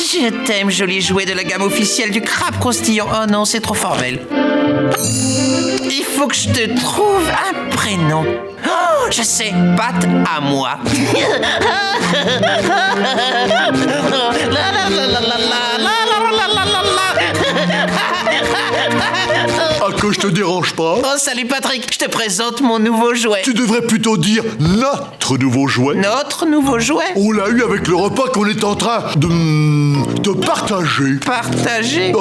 Je t'aime, joli jouet de la gamme officielle du crabe croustillant. Oh non, c'est trop formel. Il faut que je te trouve un prénom. Oh, je sais, Pat à moi. Ah, que je te dérange pas? Oh, salut Patrick, je te présente mon nouveau jouet. Tu devrais plutôt dire notre nouveau jouet. Notre nouveau jouet? On l'a eu avec le repas qu'on est en train de partager. Partager?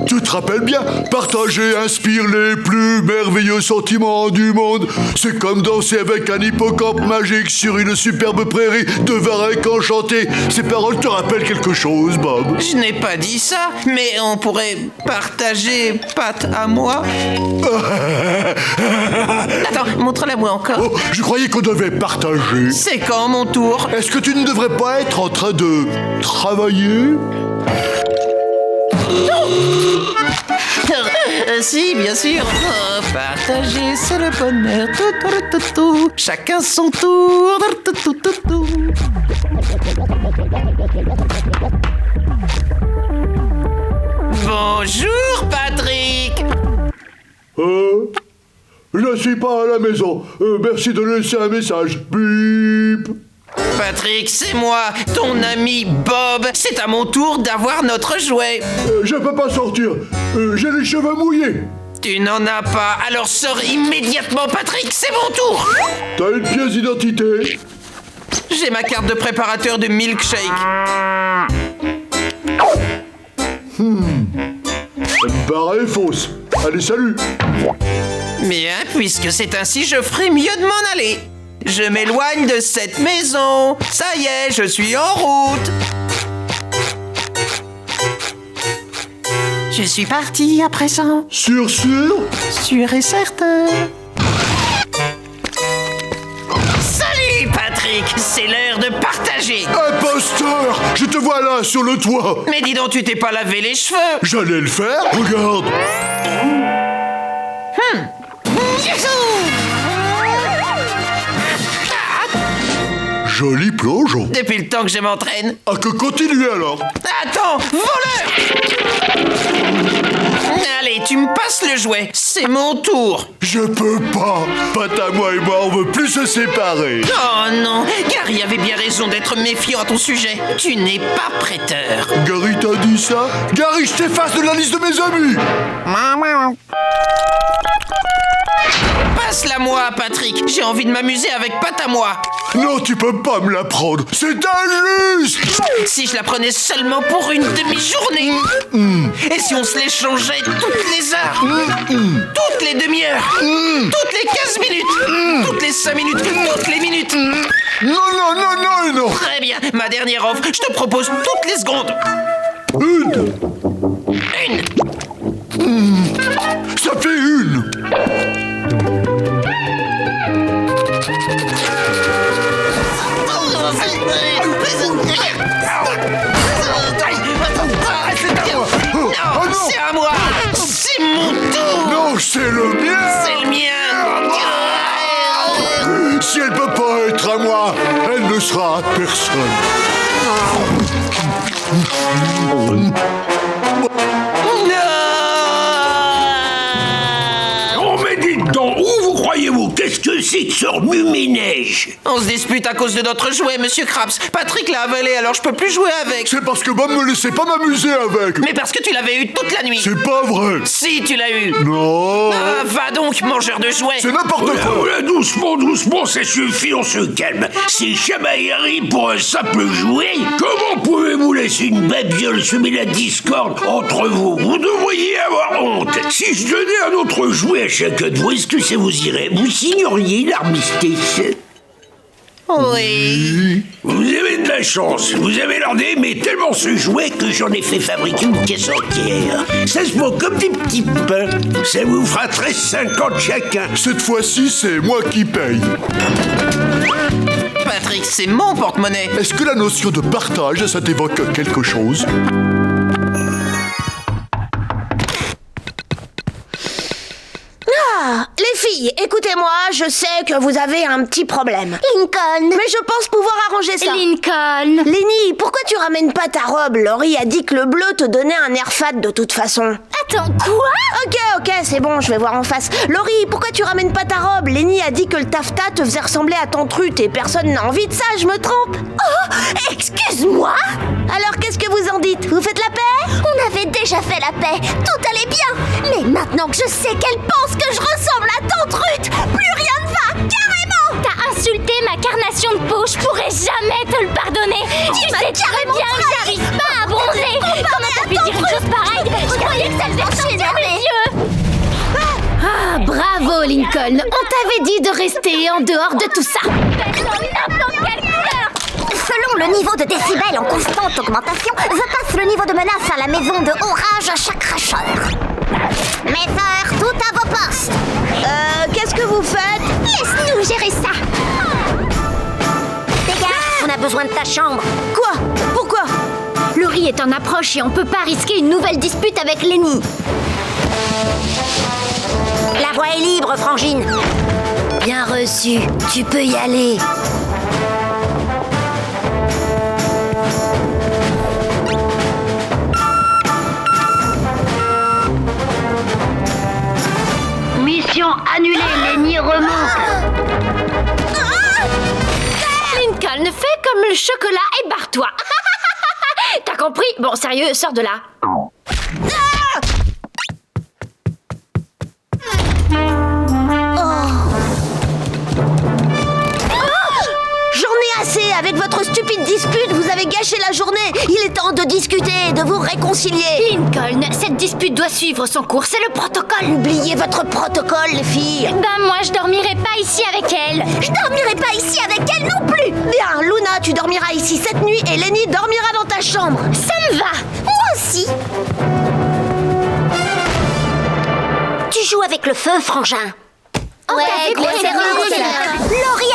Tu te rappelles bien, partager inspire les plus merveilleux sentiments du monde. C'est comme danser avec un hippocampe magique sur une superbe prairie de varech enchanté. Ces paroles te rappellent quelque chose, Bob? Je n'ai pas dit ça, mais on pourrait partager Pat à moi. Attends, montre-la-moi encore. Oh, je croyais qu'on devait partager. C'est quand mon tour? Est-ce que tu ne devrais pas être en train de travailler? Si, bien sûr. Oh, partager, c'est le bonheur. Tout. Chacun son tour. Tout. Bonjour, Patrick. Je ne suis pas à la maison. Merci de laisser un message. Bip. Patrick, c'est moi, ton ami Bob. C'est à mon tour d'avoir notre jouet. Je peux pas sortir. J'ai les cheveux mouillés. Tu n'en as pas, alors sors immédiatement, Patrick, c'est mon tour. T'as une pièce d'identité? J'ai ma carte de préparateur de milkshake. Barre est fausse. Allez, salut. Bien, puisque c'est ainsi, je ferai mieux de m'en aller. Je m'éloigne de cette maison. Ça y est, je suis en route. Je suis parti à présent. Sûr? Sûr et certain. Salut, Patrick. C'est l'heure de partager. Imposteur! Je te vois là, sur le toit. Mais dis donc, tu t'es pas lavé les cheveux. J'allais le faire. Regarde. Joli plongeon. Depuis le temps que je m'entraîne. Ah, que continuer alors. Attends, voleur! Allez, tu me passes le jouet. C'est mon tour. Je peux pas. Pat à moi et moi, on veut plus se séparer. Oh non, Gary avait bien raison d'être méfiant à ton sujet. Tu n'es pas prêteur. Gary t'a dit ça? Gary, je t'efface de la liste de mes amis. Passe-la moi, Patrick. J'ai envie de m'amuser avec Pat à moi. Non, tu peux pas me la prendre. C'est injuste. Si je la prenais seulement pour une demi-journée. Et si on se l'échangeait toutes les heures, toutes les demi-heures, toutes les 15 minutes, toutes les 5 minutes, toutes les minutes. Non. Très bien, ma dernière offre, je te propose toutes les secondes. Une. Ça fait une. Non, c'est à moi. C'est mon tour. Non, c'est le mien. C'est le mien. Si elle peut pas être à moi, elle ne sera à personne. Oh, mais dites donc, où vous croyez-vous? Qu'est-ce que c'est que ce remue-ménage? On se dispute à cause de notre jouet, Monsieur Krabs. Patrick l'a avalé, alors je peux plus jouer avec. C'est parce que Bob me laissait pas m'amuser avec. Mais parce que tu l'avais eu toute la nuit. C'est pas vrai. Si, tu l'as eu. Non. Ah, va donc, mangeur de jouets. C'est n'importe quoi. Voilà, doucement, ça suffit, on se calme. C'est chamaillerie pour un simple jouet. Comment pouvez-vous laisser une babiole semer la discorde entre vous? Vous devriez avoir honte. Si je donnais un autre jouet à chacun de vous, est-ce que ça vous irait? Vous signeriez l'armistice? Oui. Vous avez de la chance. Vous avez l'air d'aimer tellement ce jouet que j'en ai fait fabriquer une caisse entière. Ça se vend comme des petits pains. Ça vous fera 13,50 chacun. Cette fois-ci, c'est moi qui paye. Patrick, c'est mon porte-monnaie. Est-ce que la notion de partage, ça t'évoque quelque chose? Les filles, écoutez-moi, je sais que vous avez un petit problème. Lincoln. Mais je pense pouvoir arranger ça. Lincoln. Lenny, pourquoi tu ramènes pas ta robe? Laurie a dit que le bleu te donnait un air fat de toute façon. Attends, quoi? Ok, c'est bon, je vais voir en face. Laurie, pourquoi tu ramènes pas ta robe? Lenny a dit que le taffetas te faisait ressembler à ton trut et personne n'a envie de ça, je me trompe? Oh, excuse-moi. Alors qu'est-ce que vous en dites? Vous faites la paix? On avait déjà fait la paix, tout allait bien. Mais maintenant que je sais qu'elle pense que je ressemble à ton trut, plus rien ne va, carrément. T'as insulté ma carnation de peau, je pourrais jamais te le pardonner. Tu sais très bien que j'arrive pas à bronzer. Comment t'as pu dire une chose pareille? Je croyais que ça faisait sortir mes yeux. Ah, bravo Lincoln. On t'avait dit de rester en dehors de tout ça. N'importe quelle couleur. Selon le niveau de décibels en constante augmentation, je passe le niveau de menace à la maison de orage à chaque cracheur. Mes sœurs, tout à vos postes. Qu'est-ce que vous faites? Laisse-nous gérer ça. Dégage, on a besoin de ta chambre. Quoi? Pourquoi? Laurie est en approche et on peut pas risquer une nouvelle dispute avec Lenny. La voie est libre, Frangine. Bien reçu. Tu peux y aller. Mission annulée, Lenny remonte. Lincoln, fais comme le chocolat et barre-toi. T'as compris? Bon, sérieux, sors de là. J'en ai assez! Avec votre stupide dispute, vous avez gâché la journée! Il est temps de discuter, de vous réconcilier! Lincoln, cette dispute doit suivre son cours, c'est le protocole. Oubliez votre protocole, les filles! Ben moi, je dormirai pas ici avec elle. Je dormirai pas ici avec elle non plus. Bien, Luna, tu dormiras ici cette nuit et Lenny dormira dans ta chambre! Ça me va. Moi aussi. Tu joues avec le feu, Frangin? Ouais, Laurie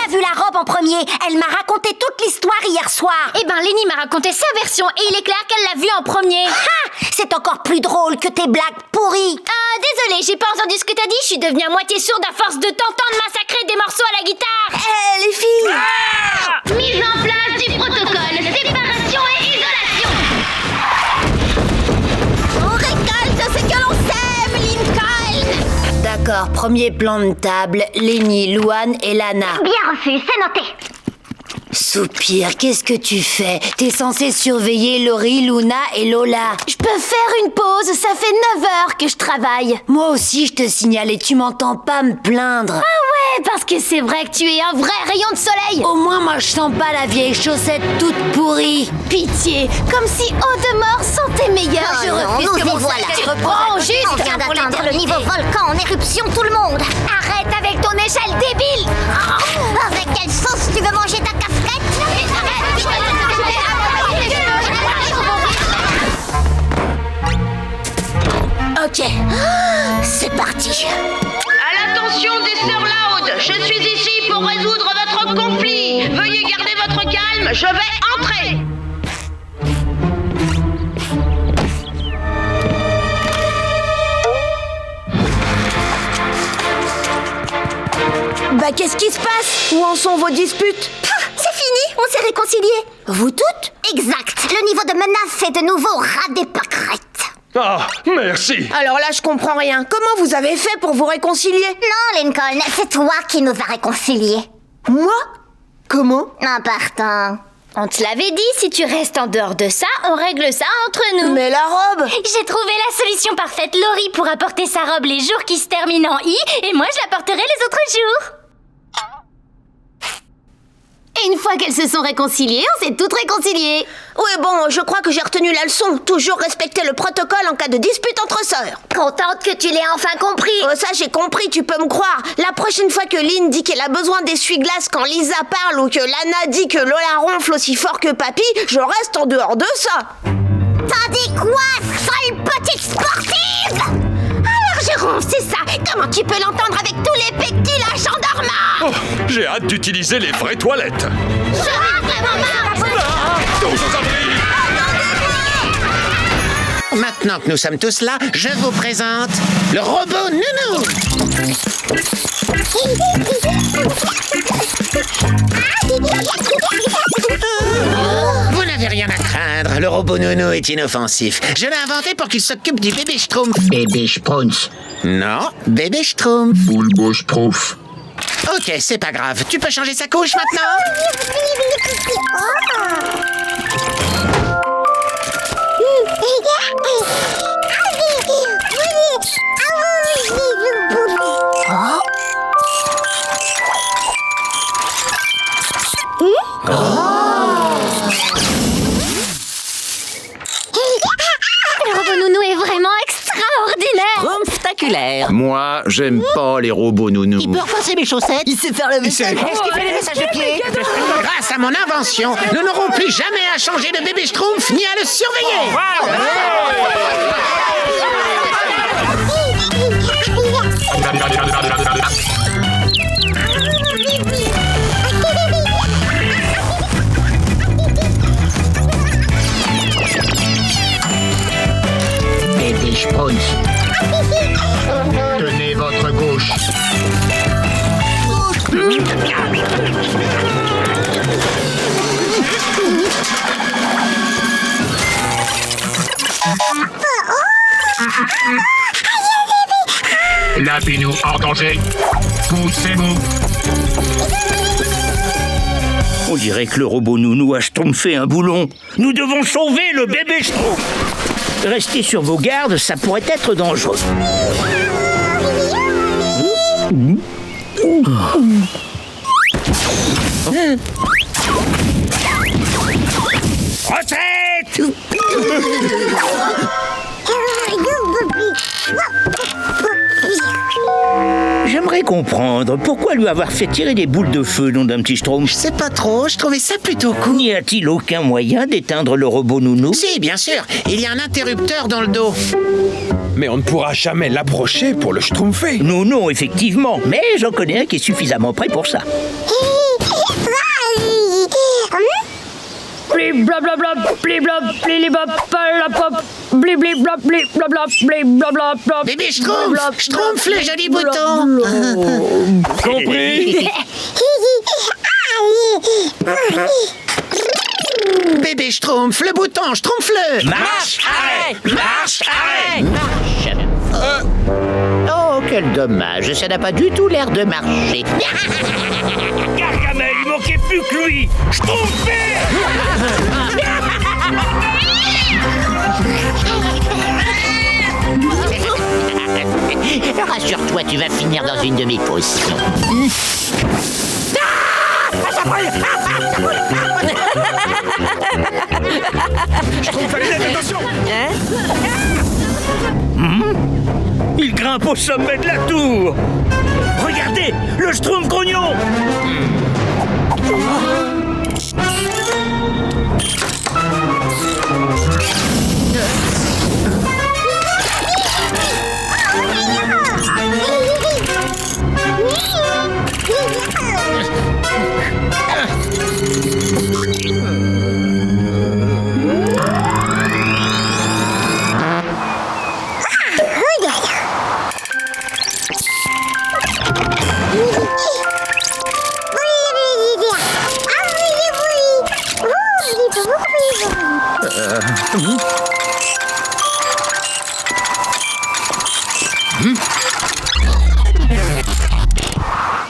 a vu la robe en premier. Elle m'a raconté toute l'histoire hier soir. Eh ben, Lenny m'a raconté sa version et il est clair qu'elle l'a vue en premier. Ah, c'est encore plus drôle que tes blagues pourries. Ah, désolé, j'ai pas entendu ce que t'as dit. Je suis devenue à moitié sourde à force de t'entendre massacrer des morceaux à la guitare. Les filles! Mise en place du protocole, séparation et isolation. On récolte ce que l'on sème, Lincoln. D'accord, premier plan de table, Lenny, Luan et Lana. Bien reçu, c'est noté. Soupir, qu'est-ce que tu fais? T'es censé surveiller Laurie, Luna et Lola. Je peux faire une pause, ça fait 9 heures que je travaille. Moi aussi, je te signale et tu m'entends pas me plaindre. Ah ouais, parce que c'est vrai que tu es un vrai rayon de soleil. Au moins, moi, je sens pas la vieille chaussette toute pourrie. Pitié, comme si Audemars sentait meilleur. Oh je non, refuse nous que y mon voilà. soleil reprend juste. On vient d'atteindre le niveau volcan en éruption, tout le monde. Arrête avec ton échelle débile. Avec quelle sauce tu veux manger ta casquette? Ok, c'est parti. À l'attention des sœurs Loud, je suis ici pour résoudre votre conflit. Veuillez garder votre calme, je vais entrer. Bah qu'est-ce qui se passe? Où en sont vos disputes? C'est fini, on s'est réconciliés. Vous toutes? Exact, le niveau de menace est de nouveau ras des pâquerettes. Ah, merci. Alors là, je comprends rien. Comment vous avez fait pour vous réconcilier? Non, Lincoln, c'est toi qui nous as réconciliés. Moi? Comment? En partant. On te l'avait dit, si tu restes en dehors de ça, on règle ça entre nous. Mais la robe! J'ai trouvé la solution parfaite. Laurie pourra porter sa robe les jours qui se terminent en I, et moi je la porterai les autres jours. Et une fois qu'elles se sont réconciliées, on s'est toutes réconciliées. Oui, bon, je crois que j'ai retenu la leçon. Toujours respecter le protocole en cas de dispute entre sœurs. Contente que tu l'aies enfin compris. Ça, j'ai compris, tu peux me croire. La prochaine fois que Lynn dit qu'elle a besoin d'essuie-glace quand Lisa parle ou que Lana dit que Lola ronfle aussi fort que Papy, je reste en dehors de ça. T'as dit quoi, sale petite sportive? Alors je ronfle, c'est ça. Comment tu peux l'entendre avec tous les pectiles à gendarme? Oh, j'ai hâte d'utiliser les vraies toilettes. Je vais vraiment marre. Tous aux abris. Maintenant, Maintenant que nous sommes tous là, je vous présente le robot Nounou. Vous n'avez rien à craindre, le robot Nounou est inoffensif. Je l'ai inventé pour qu'il s'occupe du bébé Schtroumpf. Bébé Schtroumpf. Non, bébé Schtroumpf. Boulbo Schtroumpf. Ok, c'est pas grave. Tu peux changer sa couche maintenant? Le robot Nounou est vraiment extraordinaire. Spectaculaire. Moi, j'aime pas les robots Nounou. Il peut repasser mes chaussettes. Il sait faire le vaisselle. Est-ce qu'il fait les massages de pieds? Grâce à mon invention, nous n'aurons plus jamais à changer de bébé Schtroumpf ni à le surveiller. Bébé Schtroumpf. Tenez votre gauche. Lapinou en danger. Poussez-vous. On dirait que le robot Nounou a schtroumpfé un boulon. Nous devons sauver le bébé Schtroumpf. Restez sur vos gardes, ça pourrait être dangereux. Retraite! J'aimerais comprendre pourquoi lui avoir fait tirer des boules de feu, nom d'un petit Schtroumpf. Je sais pas trop, je trouvais ça plutôt cool. N'y a-t-il aucun moyen d'éteindre le robot Nounou? Si, bien sûr, il y a un interrupteur dans le dos. Mais on ne pourra jamais l'approcher pour le schtroumpfer. Non, effectivement, mais j'en connais un qui est suffisamment prêt pour ça. Blib blablabla, bliblob, blilibop, palapop, blibliblop, bliblablop, bliblablop. Bébé Schtroumpf, Schtroumpf le joli bouton. Compris? Bébé Schtroumpf, le bouton, Schtroumpf-le. Marche, arrêt! Marche! Oh, quel dommage, ça n'a pas du tout l'air de marcher. Gargamel, il manquait plus que lui. Schtroumpfé! Rassure-toi, tu vas finir dans une de mes potions. Schtroumpf, allez, attention! Il grimpe au sommet de la tour. Regardez, le Schtroumpf grognon.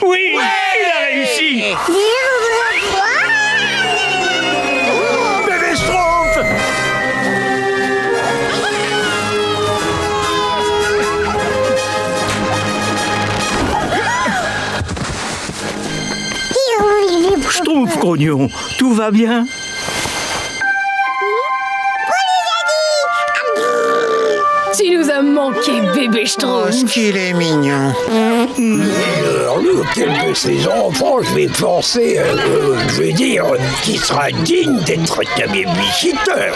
Oui, il a réussi. Bébé Schtroumpf! Schtroumpf grognon, tout va bien? Tu nous as manqué, bébé Schtroumpf. Oh, qu'il est mignon. Alors, lequel de ces enfants je vais forcer, je vais dire, qui sera digne d'être ta babysitter?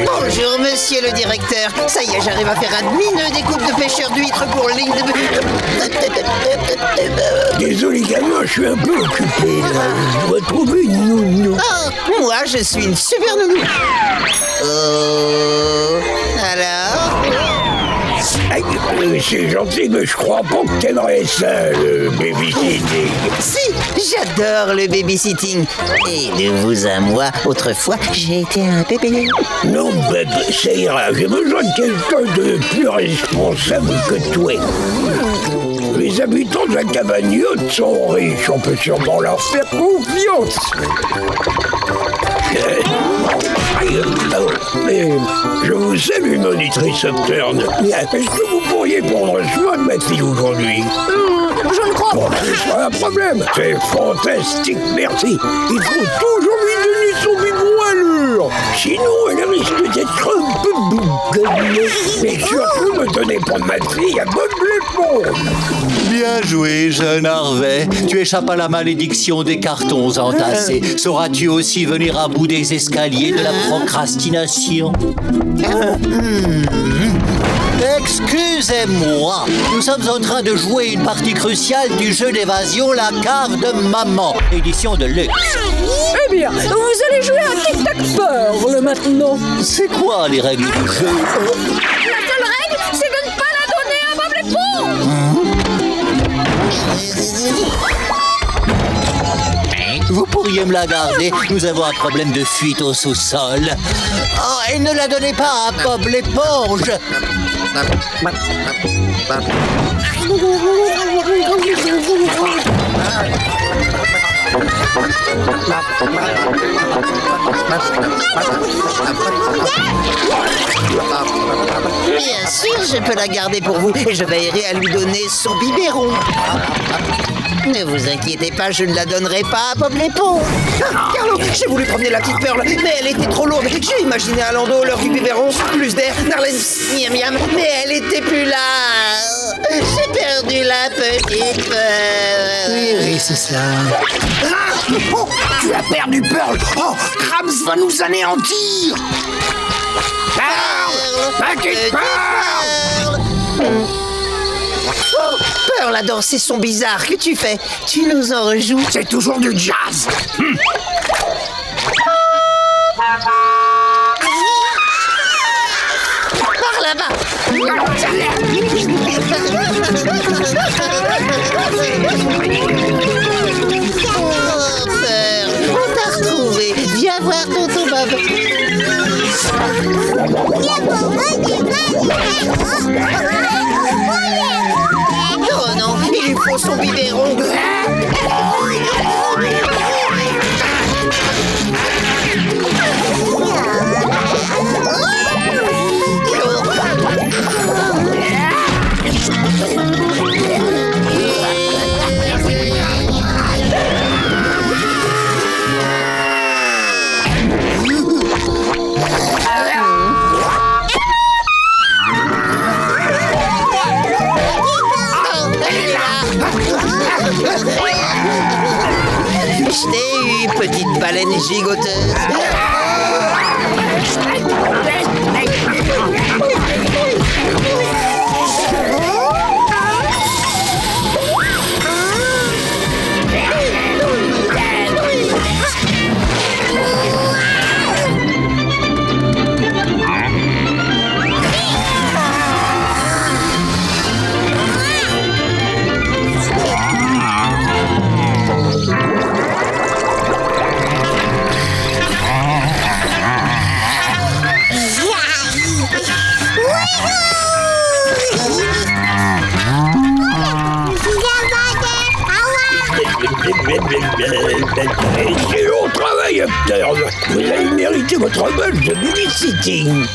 Bonjour, monsieur le directeur. super. Ça y est, j'arrive à faire un demi-nœud des coupes de pêcheurs d'huîtres pour ligne de... Désolé, gamin, je suis un peu occupé, là. Je dois trouver une nounou. Oh, moi, je suis une super nounou. Alors... C'est gentil, mais je crois pas que t'aimerais ça, le babysitting. Si, j'adore le babysitting. Et de vous à moi, autrefois, j'ai été un bébé. Non, Beb, ça ira. J'ai besoin de quelqu'un de plus responsable que toi. Les habitants de la cabagnotte sont riches. On peut sûrement leur faire confiance. Je vous salue, monitrice Upturn. Est-ce que vous pourriez prendre soin de ma fille aujourd'hui? Je ne crois Bon, ce sera un problème. C'est fantastique, merci. Il faut toujours lui donner son biberon à l'heure. Sinon, elle risque d'être un peu bougonne. Mais surtout, ne donnez pas de ma fille à Bob l'éponge. Bien joué, jeune Harvey. Tu échappes à la malédiction des cartons entassés. Sauras-tu aussi venir à bout des escaliers de la procrastination? Excusez-moi, nous sommes en train de jouer une partie cruciale du jeu d'évasion La Cave de Maman, édition de luxe. Eh bien, vous allez jouer à tic-tac-peur maintenant. C'est quoi les règles du jeu? La seule règle, c'est de ne pas la donner à Bob l'éponge. Vous pourriez me la garder, nous avons un problème de fuite au sous-sol. Oh, et ne la donnez pas à Bob l'éponge. Bien sûr, je peux la garder pour vous et je veillerai à lui donner son biberon. Ne vous inquiétez pas, je ne la donnerai pas à Bob l'éponge. Carlo, j'ai voulu promener la petite Pearl, mais elle était trop lourde. J'ai imaginé un landau, l'heure du biberon, plus d'air, Narlen, miam miam, mais elle était plus là. J'ai perdu la petite Pearl. Oui, c'est ça. Oh, tu as perdu Pearl. Oh, Krabs va nous anéantir. Pearl, petite Pearl. Oh, Pearl adore ces sons bizarres que tu fais. Tu nous en rejoues. C'est toujours du jazz. Par là-bas. Oh, Pearl, on t'a retrouvé. Viens voir tonton Bob. Oh non, il lui faut son biberon. Je t'ai eu, petite baleine gigoteuse. C'est long travail, Upturn. Vous avez mérité votre badge de babysitting.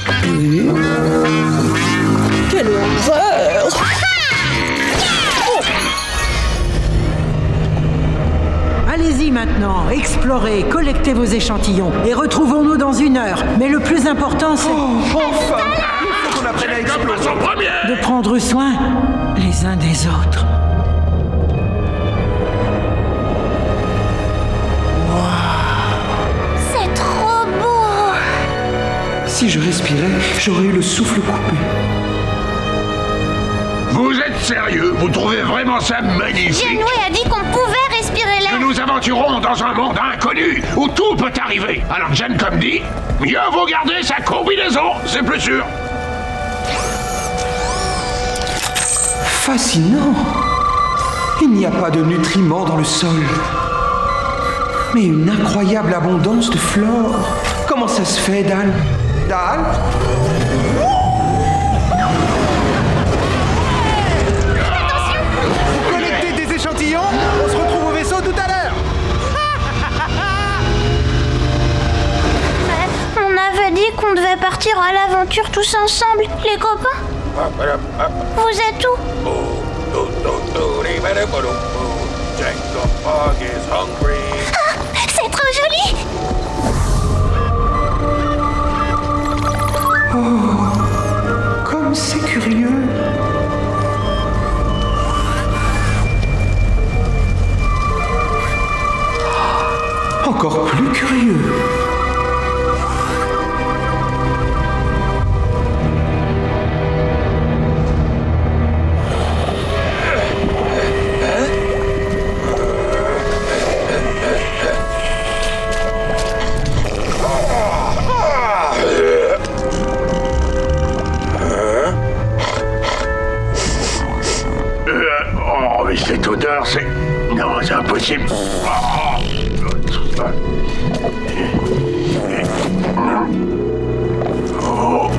Quelle horreur. Allez-y maintenant, explorez, collectez vos échantillons et retrouvons-nous dans 1 heure. Mais le plus important, c'est de prendre soin les uns des autres. C'est trop beau. Si je respirais, j'aurais eu le souffle coupé. Vous êtes sérieux? Vous trouvez vraiment ça magnifique? Janeway a dit qu'on pouvait respirer l'air. Nous nous aventurons dans un monde inconnu où tout peut arriver. Alors Jen comme dit, mieux vaut garder sa combinaison, c'est plus sûr. Fascinant. Il n'y a pas de nutriments dans le sol, mais une incroyable abondance de flore. Comment ça se fait, Dal? Dal? Vous collectez des échantillons? On se retrouve au vaisseau tout à l'heure. On avait dit qu'on devait partir à l'aventure tous ensemble, les copains. Vous êtes où? C'est trop joli! Oh, comme c'est curieux. Encore plus curieux. Oh, mais cette odeur, c'est... Non, c'est impossible. Oh.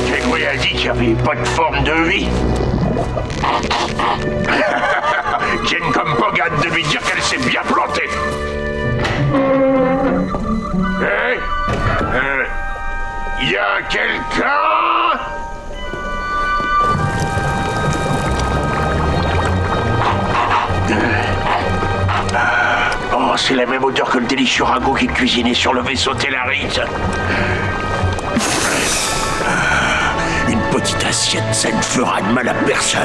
Janeway a dit qu'il n'y avait pas de forme de vie. Jen comme Pog a hâte de lui dire qu'elle s'est bien plantée. Hé, y a quelqu'un? Oh, c'est la même odeur que le délicieux ragoût qui cuisinait sur le vaisseau Tellarite. Une petite assiette, ça ne fera de mal à personne.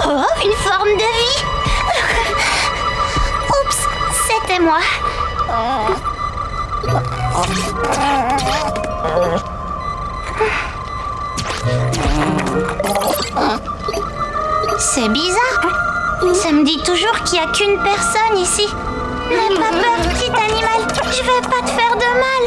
Oh, une forme de vie! Oups, c'était moi. C'est bizarre. Ça me dit toujours qu'il n'y a qu'une personne ici. N'aie pas peur, petit animal. Je vais pas te faire de mal.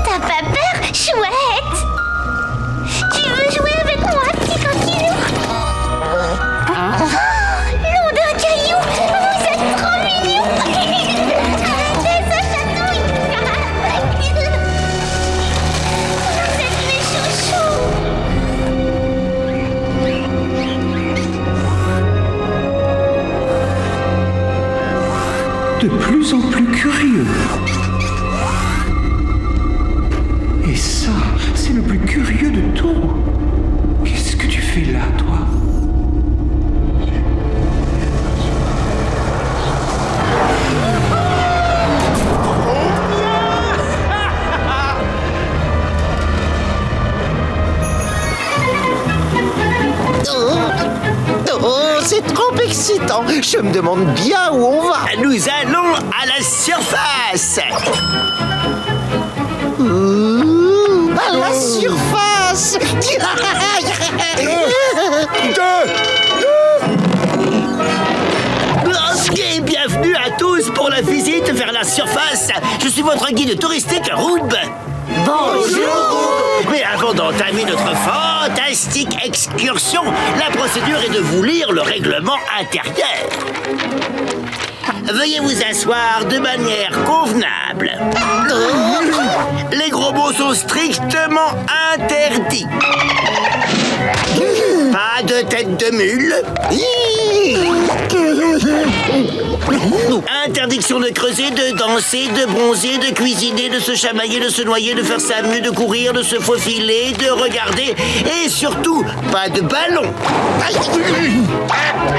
T'as pas peur, chouette? Tu veux jouer avec moi, petit coquillou? Nom d'un caillou, vous êtes trop mignon. Arrêtez, ça chatouille. Vous êtes mes chouchous. De plus en plus curieux. Et ça, c'est le plus curieux de tout. Qu'est-ce que tu fais là, toi? Oh, c'est trop excitant. Je me demande bien où on va. Nous allons à la surface. À la surface. Et bienvenue à tous pour la visite vers la surface. Je suis votre guide touristique, Roub. Bonjour. Mais avant d'entamer notre fantastique excursion, la procédure est de vous lire le règlement intérieur. Veuillez vous asseoir de manière convenable. Les gros mots sont strictement interdits. Pas de tête de mule. Interdiction de creuser, de danser, de bronzer, de cuisiner, de se chamailler, de se noyer, de faire sa mue, de courir, de se faufiler, de regarder et surtout, pas de ballon.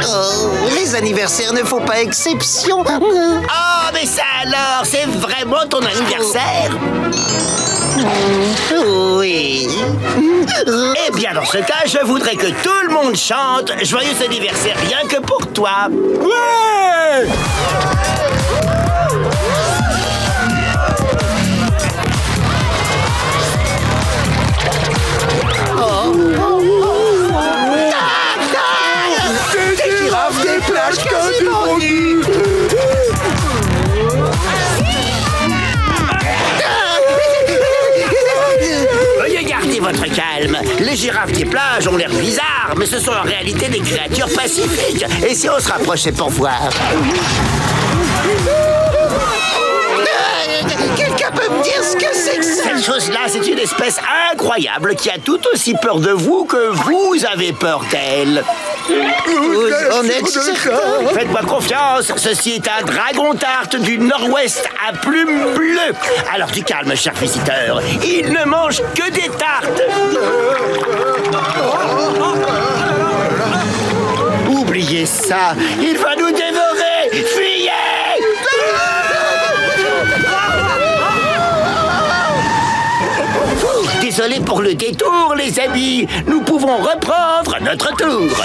Oh, les anniversaires ne font pas exception. Oh, mais ça alors, c'est vraiment ton anniversaire? Oui. Eh bien, dans ce cas, je voudrais que tout le monde chante « Joyeux anniversaire rien que pour toi ». Ouais! Des girafes, des plages, quasiment nues. Veuillez garder votre calme. Les girafes des plages ont l'air bizarres, mais ce sont en réalité des créatures pacifiques. Et si on se rapprochait pour voir? Quelqu'un peut me dire ce que c'est que ça? Cette chose-là, c'est une espèce incroyable qui a tout aussi peur de vous que vous avez peur d'elle. Vous en êtes certain? Faites-moi confiance, ceci est un dragon tarte du nord-ouest à plumes bleues. Alors du calme, cher visiteur, il ne mange que des tartes. Oubliez ça, il va nous dévorer. Fuyez! Désolé pour le détour, les amis. Nous pouvons reprendre notre tour.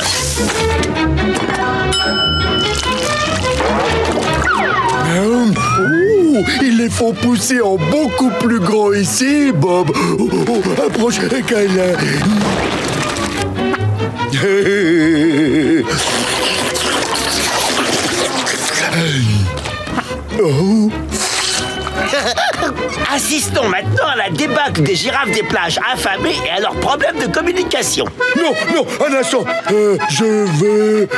Ils les font pousser en beaucoup plus gros ici, Bob. Approche, Kyla. Assistons maintenant à la débâcle des girafes des plages affamées et à leurs problèmes de communication. Non, un instant. Je vais...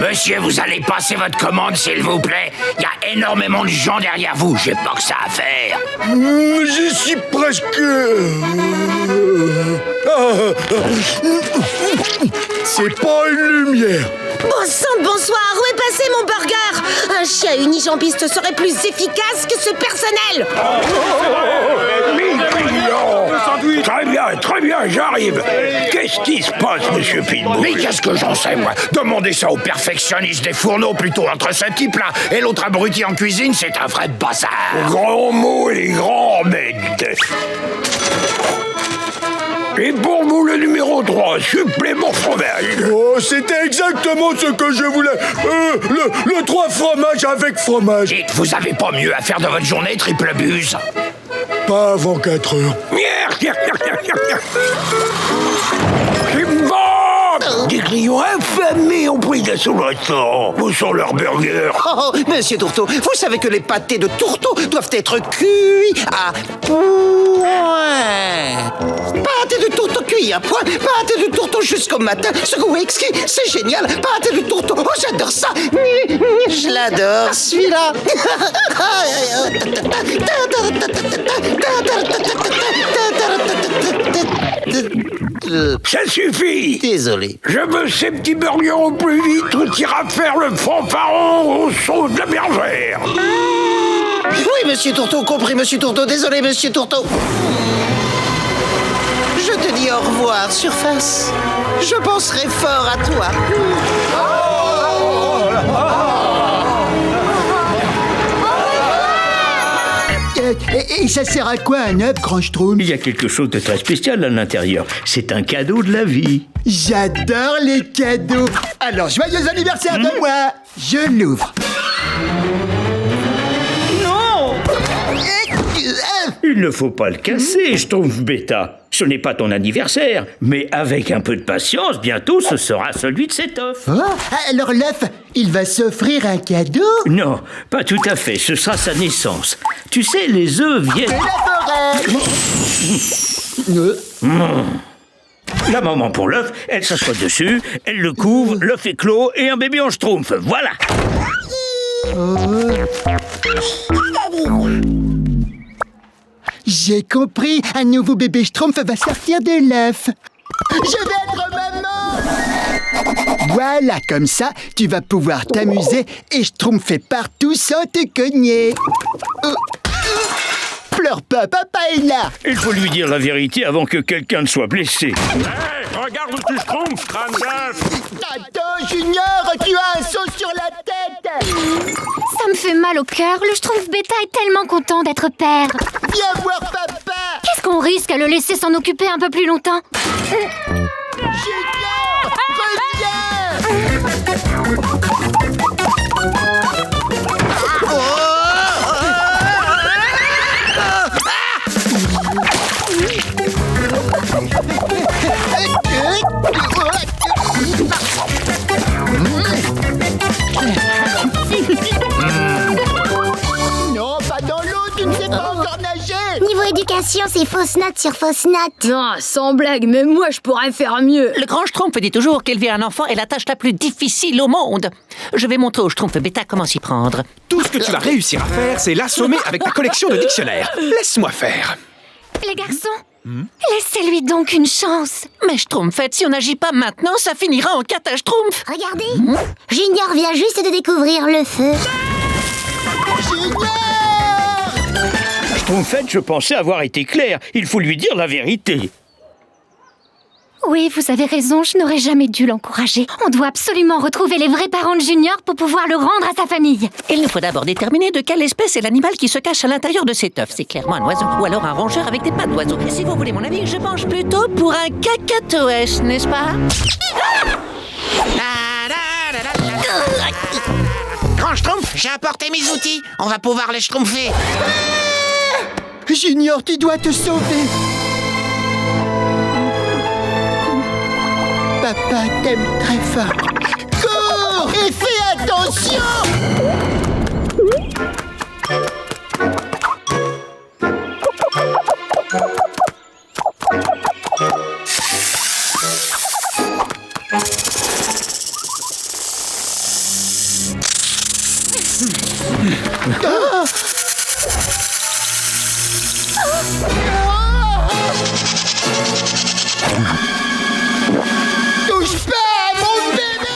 Monsieur, vous allez passer votre commande, s'il vous plaît. Il y a énormément de gens derrière vous. J'ai pas que ça à faire. J'y suis presque... C'est pas une lumière. Bon sang de bonsoir, où est passé mon burger? Un chien unijambiste serait plus efficace que ce personnel. Très bien, j'arrive. Qu'est-ce qui se passe, monsieur Pitbull? Mais qu'est-ce que j'en sais, moi? Demandez ça au perfectionniste des fourneaux, plutôt. Entre ce type-là et l'autre abruti en cuisine, c'est un vrai bazar. Grand mot et grand bête. Et pour vous, le numéro 3, supplément fromage. Oh, c'était exactement ce que je voulais. Le 3 fromage avec fromage. Dites, vous avez pas mieux à faire de votre journée, triple buse? Pas avant 4 heures. C'est bon! Des clients affamés ont pris d'assaut le restaurant. Où sont leurs burgers? Oh, monsieur Tourteau, vous savez que les pâtés de tourteau doivent être cuits à point. Pâté de tourteau cuit à point, pâté de tourteau jusqu'au matin. Ce goût exquis, c'est génial. Pâté de tourteau, oh j'adore ça. Je l'adore, celui-là. Ça suffit. Désolé. Je veux ces petits burgers au plus vite ou t'iras faire le fanfaron au son de la bergère. Oui, monsieur Tourteau, compris, monsieur Tourteau. Désolé, monsieur Tourteau. Je te dis au revoir, Surface. Je penserai fort à toi. Et ça sert à quoi un œuf, Grand Schtroumpf? Il y a quelque chose de très spécial à l'intérieur. C'est un cadeau de la vie. J'adore les cadeaux. Alors, joyeux anniversaire de moi. Je l'ouvre. Non! Il ne faut pas le casser, Schtroumpf bêta. Ce n'est pas ton anniversaire, mais avec un peu de patience, bientôt ce sera celui de cet œuf. Oh, alors l'œuf, il va s'offrir un cadeau? Non, pas tout à fait, ce sera sa naissance. Tu sais, les œufs viennent... De la forêt. La maman pour l'œuf, elle s'assoit dessus, elle le couvre, l'œuf est clos et un bébé en Schtroumpf, voilà. J'ai compris, un nouveau bébé Schtroumpf va sortir de l'œuf. Je vais être maman! Voilà, comme ça, tu vas pouvoir t'amuser et Schtroumpfer partout sans te cogner. Pleure pas, papa est là! Il faut lui dire la vérité avant que quelqu'un ne soit blessé. Hey, regarde où tu Schtroumpf, crâne d'œuf! Attends, Junior, tu as un saut sur la tête! Ça me fait mal au cœur. Le Schtroumpf Bêta est tellement content d'être père. Viens voir papa. Qu'est-ce qu'on risque à le laisser s'en occuper un peu plus longtemps? Non, pas dans l'eau, tu ne sais pas encore nager. Niveau éducation, c'est fausse note sur fausse note. Non, sans blague, même moi je pourrais faire mieux. Le grand Schtroumpf dit toujours qu'élever un enfant est la tâche la plus difficile au monde. Je vais montrer au Schtroumpf Bêta comment s'y prendre. Tout ce que tu vas réussir à faire, c'est l'assommer avec ta collection de dictionnaires. Laisse-moi faire. Les garçons, laissez-lui donc une chance. Mais Schtroumpfette, si on n'agit pas maintenant, ça finira en catastrophe. Regardez, Junior vient juste de découvrir le feu. Schtroumpfette, je pensais avoir été clair. Il faut lui dire la vérité. Oui, vous avez raison, je n'aurais jamais dû l'encourager. On doit absolument retrouver les vrais parents de Junior pour pouvoir le rendre à sa famille. Il nous faut d'abord déterminer de quelle espèce est l'animal qui se cache à l'intérieur de cet œuf. C'est clairement un oiseau, ou alors un rongeur avec des pattes d'oiseau. Et si vous voulez mon avis, je penche plutôt pour un cacatoès, n'est-ce pas? Grand Schtroumpf, j'ai apporté mes outils. On va pouvoir les schtroumpfer. Junior, tu dois te sauver. Papa t'aime très fort. Cours et fais attention. Touche pas à mon bébé!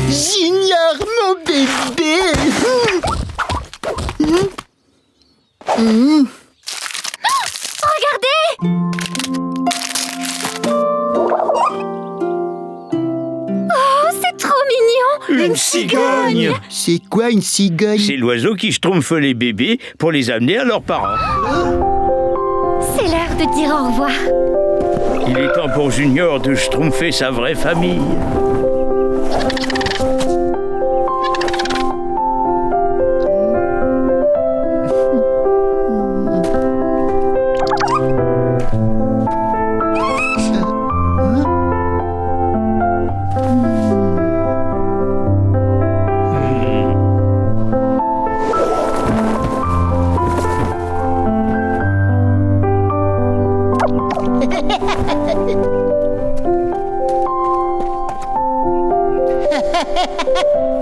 Junior, mon bébé! Regardez! Oh, c'est trop mignon! Une cigogne! C'est quoi une cigogne? C'est l'oiseau qui schtroumpfe les bébés pour les amener à leurs parents. C'est l'heure de dire au revoir. Il est temps pour Junior de schtroumpfer sa vraie famille.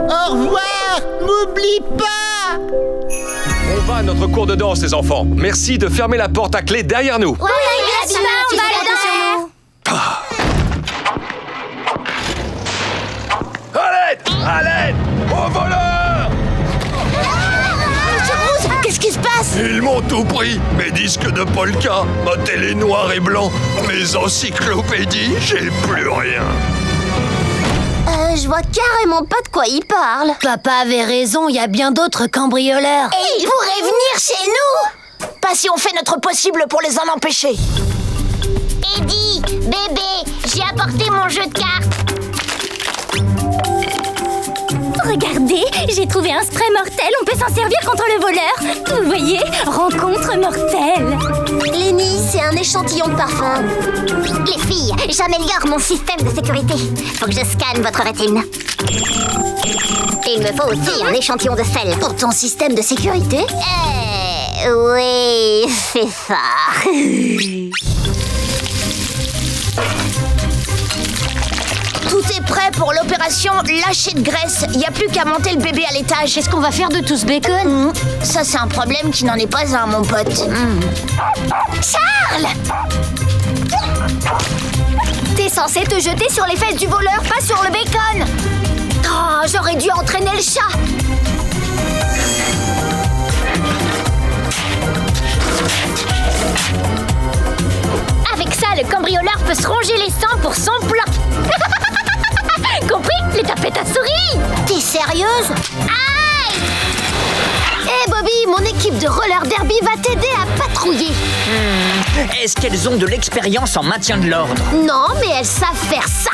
Au revoir! M'oublie pas! On va à notre cours de danse, les enfants. Merci de fermer la porte à clé derrière nous. Oui, bien sûr, on va le À l'aide! Au voleur! Monsieur Rouge, qu'est-ce qui se passe? Ils m'ont tout pris. Mes disques de polka, ma télé noir et blanc, mes encyclopédies, j'ai plus rien. Je vois carrément pas de quoi il parle. Papa avait raison, il y a bien d'autres cambrioleurs. Et ils pourraient venir chez nous? Pas si on fait notre possible pour les en empêcher. Eddie, bébé, j'ai apporté mon jeu de cartes. Regardez, j'ai trouvé un spray mortel, on peut s'en servir contre le voleur. Vous voyez, rencontre mortelle. Lenny, c'est un échantillon de parfum. Les filles, j'améliore mon système de sécurité. Faut que je scanne votre rétine. Et il me faut aussi un échantillon de sel. Pour ton système de sécurité? Oui, c'est ça. Tout est prêt prêt pour l'opération lâcher de graisse. Il n'y a plus qu'à monter le bébé à l'étage. Qu'est-ce qu'on va faire de tout ce bacon? Ça, c'est un problème qui n'en est pas un, mon pote. Charles! T'es censé te jeter sur les fesses du voleur, pas sur le bacon. Oh, j'aurais dû entraîner le chat. Avec ça, le cambrioleur peut se ronger les seins pour son plan. Compris? Les tapettes à souris. T'es sérieuse? Aïe! Hé Bobby, mon équipe de roller derby va t'aider à patrouiller. Est-ce qu'elles ont de l'expérience en maintien de l'ordre? Non, mais elles savent faire ça.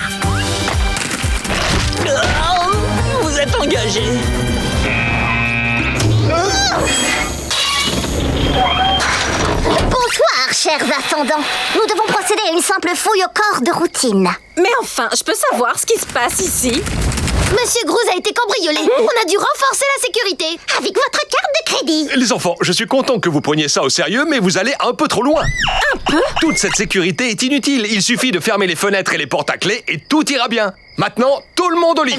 Oh, vous êtes engagés. Bonsoir, chers ascendants. Nous devons procéder à une simple fouille au corps de routine. Mais enfin, je peux savoir ce qui se passe ici? Monsieur Groose a été cambriolé. On a dû renforcer la sécurité avec votre carte de crédit. Les enfants, je suis content que vous preniez ça au sérieux, mais vous allez un peu trop loin. Un peu? Toute cette sécurité est inutile. Il suffit de fermer les fenêtres et les portes à clé et tout ira bien. Maintenant, tout le monde au lit.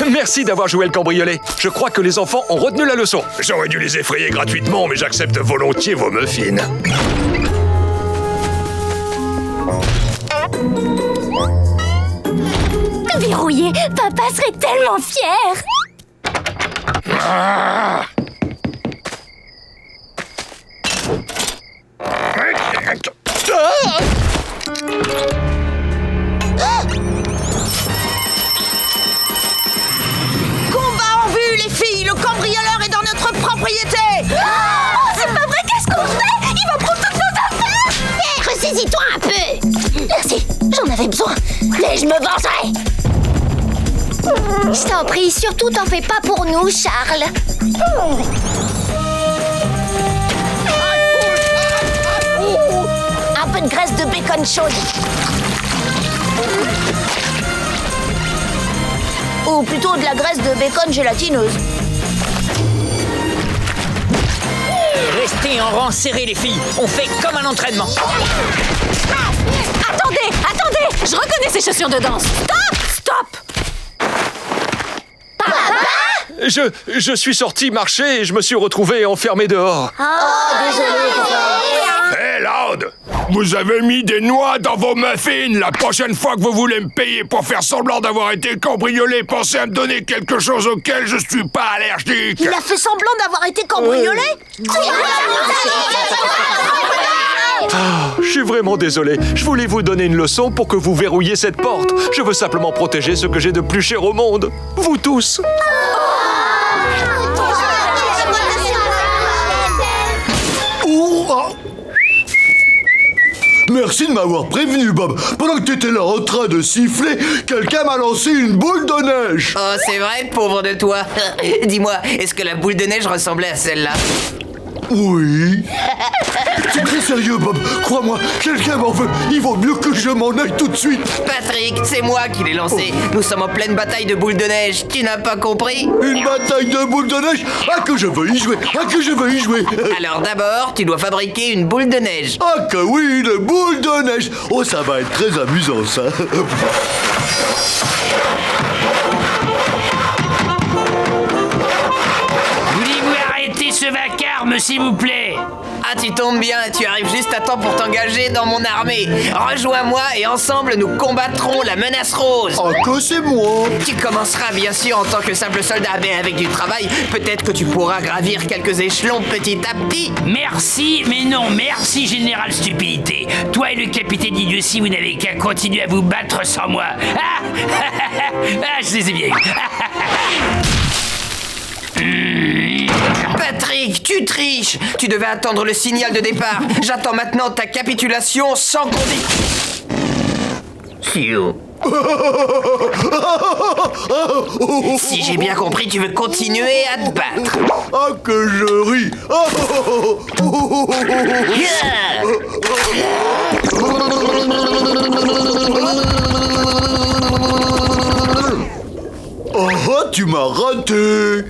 Merci d'avoir joué le cambriolé. Je crois que les enfants ont retenu la leçon. J'aurais dû les effrayer gratuitement, mais j'accepte volontiers vos muffins. Verrouillé, papa serait tellement fier. Combat en vue, les filles. Le cambrioleur est dans notre propriété. C'est pas vrai, qu'est-ce qu'on fait? Il va prendre toutes nos affaires. Hé, ressaisis-toi un peu. Merci, j'en avais besoin. Mais je me vengerai. Je t'en prie, surtout t'en fais pas pour nous, Charles. Un peu de graisse de bacon chaude. Ou plutôt de la graisse de bacon gélatineuse. Restez en rang serré, les filles. On fait comme un entraînement. Attendez, attendez! Je reconnais ces chaussures de danse. Stop! Stop! Je suis sorti marcher et je me suis retrouvé enfermé dehors. Hé, Loud! Vous avez mis des noix dans vos muffins! La prochaine fois que vous voulez me payer pour faire semblant d'avoir été cambriolé, pensez à me donner quelque chose auquel je suis pas allergique! Il a fait semblant d'avoir été cambriolé? Je suis vraiment désolé. Je voulais vous donner une leçon pour que vous verrouilliez cette porte. Je veux simplement protéger ce que j'ai de plus cher au monde. Vous tous. Merci de m'avoir prévenu, Bob. Pendant que t'étais là en train de siffler, quelqu'un m'a lancé une boule de neige. Oh, c'est vrai, pauvre de toi. Dis-moi, est-ce que la boule de neige ressemblait à celle-là? Oui. C'est très sérieux, Bob. Crois-moi, quelqu'un m'en veut. Il vaut mieux que je m'en aille tout de suite. Patrick, c'est moi qui l'ai lancé. Nous sommes en pleine bataille de boules de neige. Tu n'as pas compris? Une bataille de boules de neige? Ah, que je veux y jouer. Ah, que je veux y jouer. Alors d'abord, tu dois fabriquer une boule de neige. Ah, que oui, une boule de neige. Oh, ça va être très amusant, ça. Voulez-vous arrêter ce vacarme, s'il vous plaît? Ah, tu tombes bien, tu arrives juste à temps pour t'engager dans mon armée. Rejoins-moi et ensemble nous combattrons la menace rose. Ah, que c'est moi. Tu commenceras bien sûr en tant que simple soldat, mais avec du travail, peut-être que tu pourras gravir quelques échelons petit à petit. Merci, mais non, merci, Général Stupidité. Toi et le capitaine Idiotie, vous n'avez qu'à continuer à vous battre sans moi. Je les ai bien eus. Patrick, tu triches. Tu devais attendre le signal de départ. J'attends maintenant ta capitulation sans condition. Si j'ai bien compris, tu veux continuer à te battre. Ah, que je ris. Oh, tu m'as raté.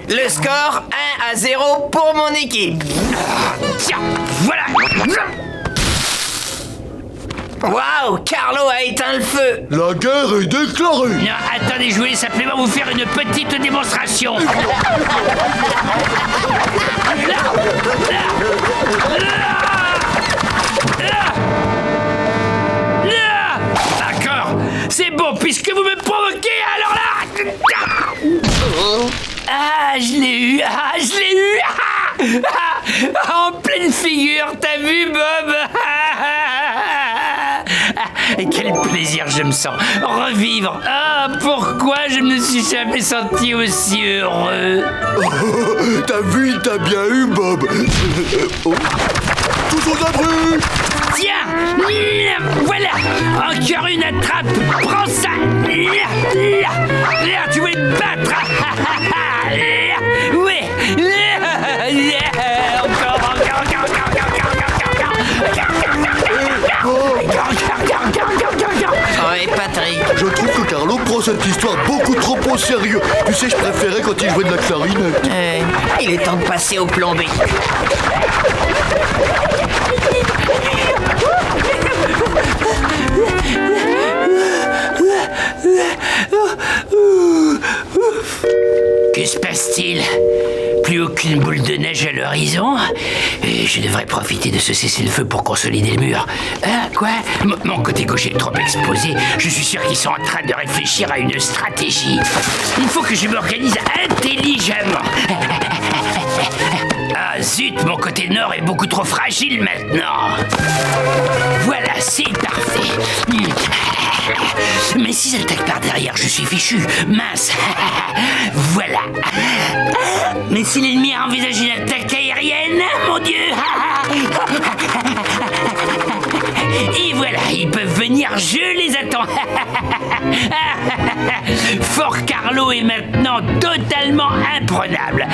Le score 1-0 pour mon équipe. Tiens, voilà. Waouh, Carlo a éteint le feu. La guerre est déclarée. Non, attendez, je voulais simplement vous faire une petite démonstration. D'accord, c'est bon, puisque vous me provoquez, alors là... Ah, je l'ai eu. En pleine figure, t'as vu, Bob? Quel plaisir je me sens. Revivre. Ah, pourquoi je ne me suis jamais senti aussi heureux? T'as vu, t'as bien eu, Bob. Tous aux abris. Tiens, voilà. Encore une attrape. Prends ça. Là, tu voulais te battre. Oui. Encore. Ouais, Patrick. Je trouve que Carlo prend cette histoire beaucoup trop au sérieux. Tu sais, je préférais quand il jouait de la clarinette. Il est temps de passer au plan B. Que se passe-t-il? Plus aucune boule de neige à l'horizon. Je devrais profiter de ce cessez-le-feu pour consolider le mur. Quoi? Mon côté gauche est trop exposé. Je suis sûr qu'ils sont en train de réfléchir à une stratégie. Il faut que je m'organise intelligemment. Ah zut, mon côté nord est beaucoup trop fragile maintenant. Voilà, c'est parfait. Mais s'ils attaquent par derrière, je suis fichu. Mince. Voilà. Mais si l'ennemi a envisagé une attaque aérienne, mon Dieu. Et voilà, ils peuvent venir, je les attends. Fort Carlo est maintenant totalement imprenable.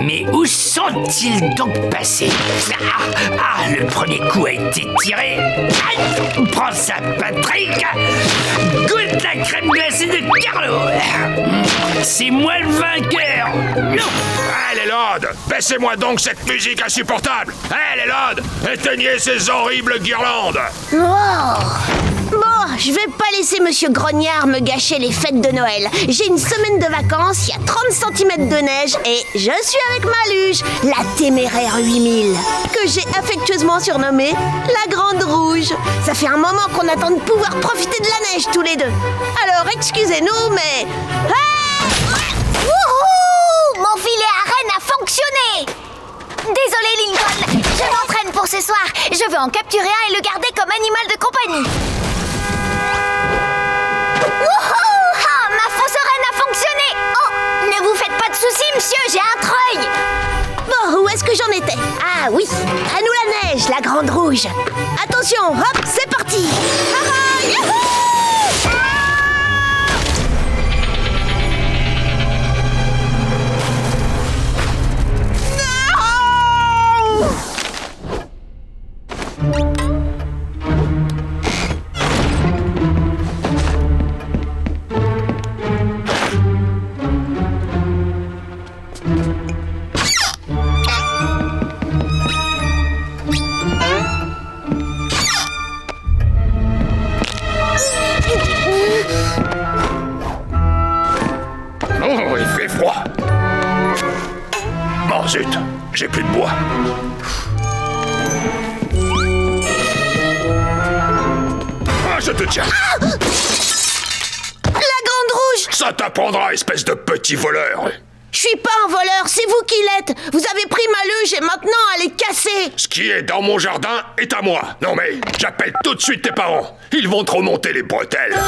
Mais où sont-ils donc passés? Le premier coup a été tiré. Prends ça, Patrick. Goûte la crème glacée de Carlo. C'est moi le vainqueur. Allez, Lord, baissez-moi donc cette musique insupportable. Allez, Lord, éteignez ces horribles guirlandes. Bon, je vais pas laisser Monsieur Grognard me gâcher les fêtes de Noël. J'ai une semaine de vacances, il y a 30 cm de neige et je suis avec ma luge, la téméraire 8000, que j'ai affectueusement surnommée la Grande Rouge. Ça fait un moment qu'on attend de pouvoir profiter de la neige tous les deux. Alors excusez-nous, mais... Wouhou! Mon filet à rennes a fonctionné! Désolé, Lincoln, je m'entraîne pour ce soir. Je veux en capturer un et le garder comme animal de compagnie. Wouhou! Ah, ma fausse reine a fonctionné! Oh, ne vous faites pas de soucis, monsieur, j'ai un treuil! Bon, où est-ce que j'en étais? Ah oui, à nous la neige, la Grande Rouge. Attention, hop, c'est parti. Youhou! Oh, il fait froid. Oh zut, j'ai plus de bois. je te tiens. La Grande Rouge! Ça t'apprendra, espèce de petit voleur. Je suis pas un voleur, c'est vous qui l'êtes. Vous avez pris ma luge et maintenant elle est cassée. Ce qui est dans mon jardin est à moi. Non mais, j'appelle tout de suite tes parents. Ils vont te remonter les bretelles.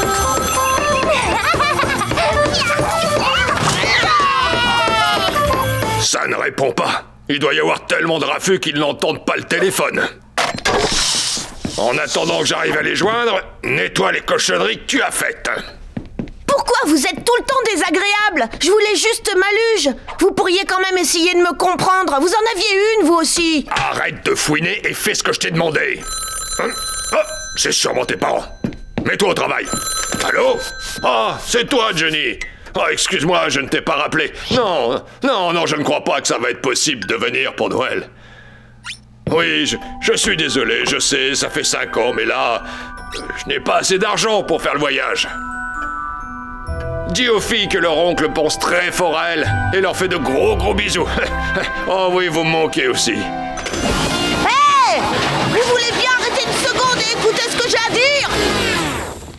Ça ne répond pas. Il doit y avoir tellement de raffus qu'ils n'entendent pas le téléphone. En attendant que j'arrive à les joindre, nettoie les cochonneries que tu as faites. Pourquoi vous êtes tout le temps désagréable? Je voulais juste ma luge. Vous pourriez quand même essayer de me comprendre. Vous en aviez une, vous aussi. Arrête de fouiner et fais ce que je t'ai demandé. Hein? Oh, c'est sûrement tes parents. Mets-toi au travail. Allô? Ah, c'est toi, Johnny. Oh, excuse-moi, je ne t'ai pas rappelé. Non, je ne crois pas que ça va être possible de venir pour Noël. Oui, je suis désolé, je sais, ça fait 5 ans, mais là, je n'ai pas assez d'argent pour faire le voyage. Dis aux filles que leur oncle pense très fort à elles et leur fait de gros bisous. Oh oui, vous me manquez aussi. Hé! Vous voulez bien arrêter une seconde et écouter ce que j'ai à dire?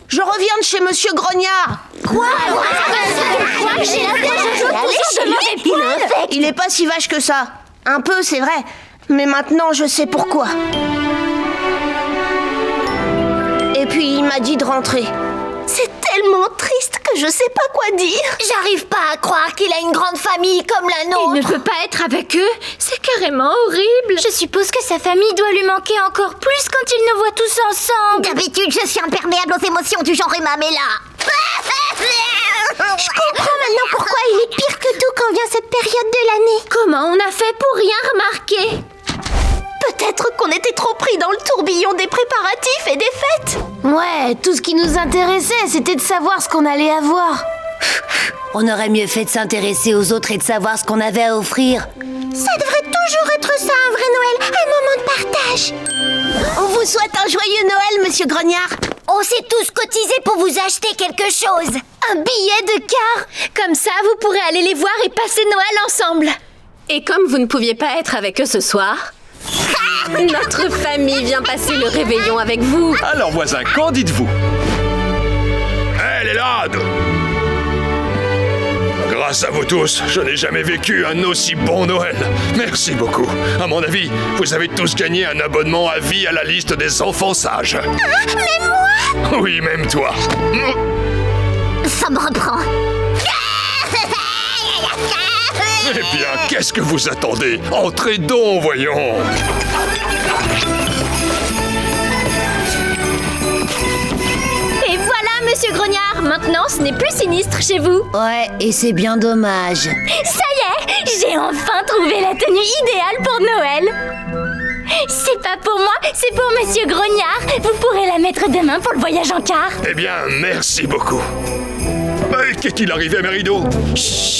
Je reviens de chez Monsieur Grognard. Quoi? Il est pas si vache que ça. Un peu, c'est vrai. Mais maintenant, je sais pourquoi. Et puis, il m'a dit de rentrer. C'est tellement triste que je sais pas quoi dire. J'arrive pas à croire qu'il a une grande famille comme la nôtre. Il ne peut pas être avec eux. C'est carrément horrible. Je suppose que sa famille doit lui manquer encore plus quand ils nous voient tous ensemble. D'habitude, je suis imperméable aux émotions du genre Emma, mais là... Je comprends maintenant pourquoi il est pire que tout quand vient cette période de l'année. Comment on a fait pour rien remarquer? Peut-être qu'on était trop pris dans le tourbillon des préparatifs et des fêtes. Ouais, tout ce qui nous intéressait, c'était de savoir ce qu'on allait avoir. On aurait mieux fait de s'intéresser aux autres et de savoir ce qu'on avait à offrir. Ça devrait toujours être ça, un vrai Noël, un moment de partage. On vous souhaite un joyeux Noël, Monsieur Grognard. On s'est tous cotisés pour vous acheter quelque chose. Un billet de car. Comme ça, vous pourrez aller les voir et passer Noël ensemble. Et comme vous ne pouviez pas être avec eux ce soir, notre famille vient passer le réveillon avec vous. Alors voisin, qu'en dites-vous? Hé, les lads! Grâce à vous tous, je n'ai jamais vécu un aussi bon Noël. Merci beaucoup. À mon avis, vous avez tous gagné un abonnement à vie à la liste des enfants sages. Même moi? Oui, même toi. Ça me reprend. Eh bien, qu'est-ce que vous attendez? Entrez donc, voyons. Et voilà, Monsieur Grognard. Maintenant, ce n'est plus sinistre chez vous. Ouais, et c'est bien dommage. Ça y est, j'ai enfin trouvé la tenue idéale pour Noël. C'est pas pour moi, c'est pour Monsieur Grognard. Vous pourrez la mettre demain pour le voyage en car. Eh bien, merci beaucoup. Qu'est-il arrivé à mes rideaux? Chut.